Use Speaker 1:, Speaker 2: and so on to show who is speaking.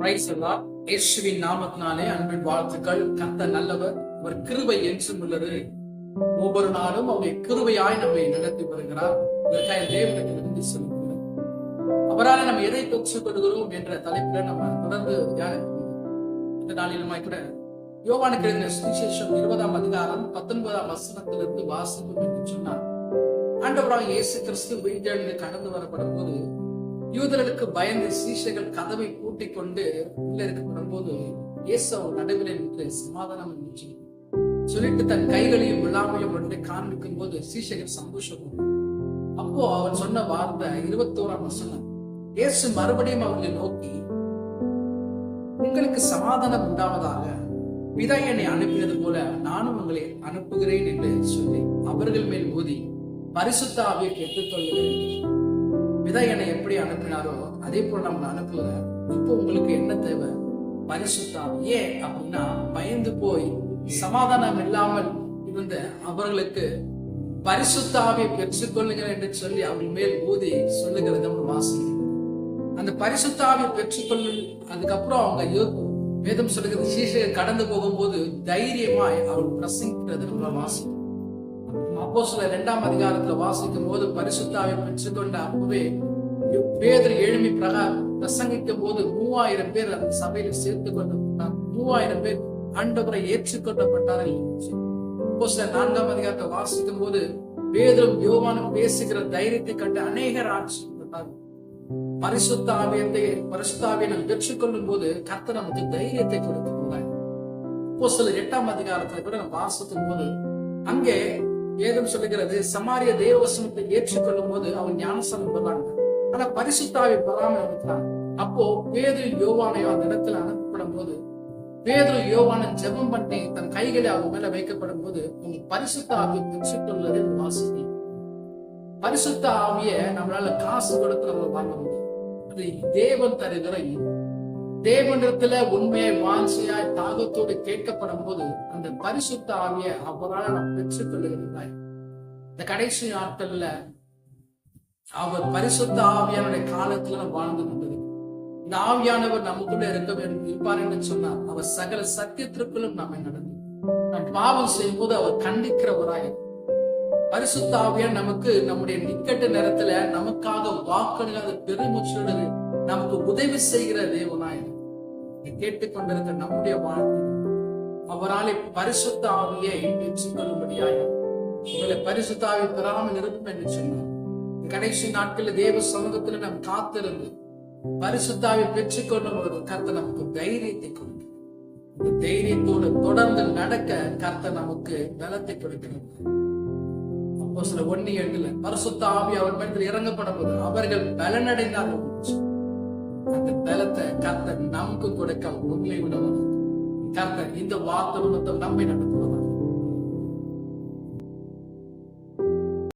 Speaker 1: Price எல்லாம் இயேசுவின் நாமத்தினாலே அன்பின் வாழ்த்துக்கள். கர்த்தர் நல்லவர், அவர் கிருபை என்றும் உள்ளது. ஒவ்வொரு நாளும் அவருடைய கிருபையாய் நம்மை நடத்தி வருகிறார். இதற்காக தேவனுக்கு நன்றி செலுத்துகிறோம். அவரால் நம்ம எதை பெற்றுக் கொள்கிறோம் என்ற தலைப்பில நம்ம தொடர்ந்து இந்த நாளிலுமாய் கூட யோவானுக்கு எழுதின சுவிசேஷம் 20ஆம் அதிகாரம் 19ஆம் வசனத்திலிருந்து வாசிப்போம் என்று சொன்னார். ஆண்டவராக இயேசு கிறிஸ்து வீட்டிலிருந்து கடந்து வரப்படும் போது யூதர்களுக்கு பயந்து சீஷர்கள் கதவை பூட்டிக் கொண்டு உள்ள இருக்கப்படும் போது இயேசு அவர் நடுவில் நின்று சமாதானம் என்று சொல்லிட்டு தன் கைகளையும் விழாமையும் கொண்டு காண்பிக்கும் போது சீஷர்கள் சந்தோஷப்படும். அப்போ அவர் சொன்ன வார்த்தை 21ஆம் வசனம். இயேசு மறுபடியும் அவர்களை நோக்கி, உங்களுக்கு சமாதானம் உண்டாவதாக, பிதா என்னை அனுப்பினது போல நானும் உங்களை அனுப்புகிறேன் என்று சொல்லி அவர்கள் மேல் ஊதி பரிசுத்த ஆவியை பெற்றுக்கொள்கிறேன். பிதா என்னை எப்படி அனுப்பினாரோ அதே போல நம்ம அனுப்புகிறார். இப்போ உங்களுக்கு என்ன தேவை? பரிசுத்த ஆவி. ஏன் அப்படின்னா, பயந்து போய் சமாதானம் இல்லாமல் இருந்த அவர்களுக்கு பரிசுத்த ஆவியை பெற்றுக்கொள்ளுங்கள் என்று சொல்லி அவர்கள் மேல் ஊதி சொல்லுகிறது நம்ம வாசிக்கிறோம். அந்த பரிசுத்த ஆவியை பெற்றுக்கொள்ளு. அதுக்கப்புறம் அவங்க வேதம் சொல்லுகிறது, சீஷர்கள் கடந்து போகும்போது தைரியமாய் அவர் பிரசங்கிக்கிறது நம்ம வாசிக்கிறோம். அப்போஸ்தலர் 2ஆம் அதிகாரத்துல வாசிக்கும் போது பரிசுத்த ஆவியை பெற்றுக்கொண்ட அப்பவே பேதுரு எழும்பி பிரசங்கிக்கும் போது 3000 பேர் அந்த சபையில சேர்த்து கொள்ளப்பட்டார். 3000 பேர் ஆண்டவரை ஏற்றுக்கொள்ளப்பட்டார்கள். அப்போஸ்தலர் 4ஆம் அதிகாரத்தை வாசிக்கும் போது பேதுரும் யோவானும் பேசுகிற தைரியத்தை கண்டு அநேகர் ஆட்சிப்பட்டார்கள். பரிசுத்த ஆவியை நாம் பெற்றுக்கொள்ளும் போது கர்த்தர் நமக்கு தைரியத்தை கொடுத்துள்ளார். அப்போஸ்தலர் 8ஆம் அதிகாரத்துல கூட நம்ம வாசிக்கும் போது அங்கே வேதம் சொல்லுகிறது, சமாரிய தேவவசனத்தை ஏற்றுக்கொள்ளும் போது அவன் ஞானஸ்நானம் பெறாங்க. ஆனா பரிசுத்த ஆவி பெறாம இருக்கிறான். அப்போ பேதுரு யோவானையோ அந்த இடத்துல அனுப்பப்படும் போது பேதுரு யோவானன் ஜெபம் பண்ணி தன் கைகளை அவங்க மேல வைக்கப்படும் போது அவங்க பரிசுத்த ஆவியை பெற்றுக்கொள்வது வாசித்தி. பரிசுத்த ஆவிய நம்மளால காசு கொடுத்து நம்ம வாங்க முடியும். அது தேவன் தருகிற தேவனிடத்துல உண்மையாய் வாஞ்சியாய் தாகத்தோடு கேட்கப்படும் போது அந்த பரிசுத்த ஆவியை அவரால் நாம் பெற்றுக் கொள்ளுகிறாய். இந்த கடைசி நாட்கள்ல அவர் பரிசுத்த ஆவியானுடைய காலத்துல நம்ம வாழ்ந்து கொண்டது. இந்த ஆவியானவர் நமக்குள்ள இருப்பார் என்று சொன்னார். அவர் சகல சத்தியத்திற்குள்ளும் நம்மை நடந்து நம் பாவம் செய்யும் போது அவர் கண்டிக்கிறவராய். பரிசுத்த ஆவியான் நமக்கு நம்முடைய நிக்கட்ட நேரத்துல நமக்காக வாக்களியாத பெருமூச்சோடு நமக்கு உதவி செய்கிற தேவனாய் கேட்டுக்கொண்டிருக்க நம்முடைய வாழ்க்கை அவராலே பரிசுத்த ஆவியை பெற்றுக்கொள்ளும்படியாக உங்களை பரிசுத்த ஆவி பெறாமல் இருக்கும் என்று சொன்னார். கடைசி நாட்களில் தேவ சமூகத்தில் நாம் காத்திருந்து பரிசுத்த ஆவி பெற்றுக்கொள்ளும் ஒரு கர்த்தர் நமக்கு தைரியத்தை கொடுக்கும். அந்த தைரியத்தோடு தொடர்ந்து நடக்க கர்த்தர் நமக்கு பலத்தை கொடுக்கிறது. அப்போ சில 1:8 பரிசுத்த ஆவி அவர் மேல் இறங்கப்படும் போது அவர்கள் பலனடைந்தார்கள். அந்த பலத்தை கர்த்தர் நமக்கு கொடுக்க உண்மை உள்ளவர். கர்த்தர் இந்த வார்த்தை நம்மை நடத்துவார்.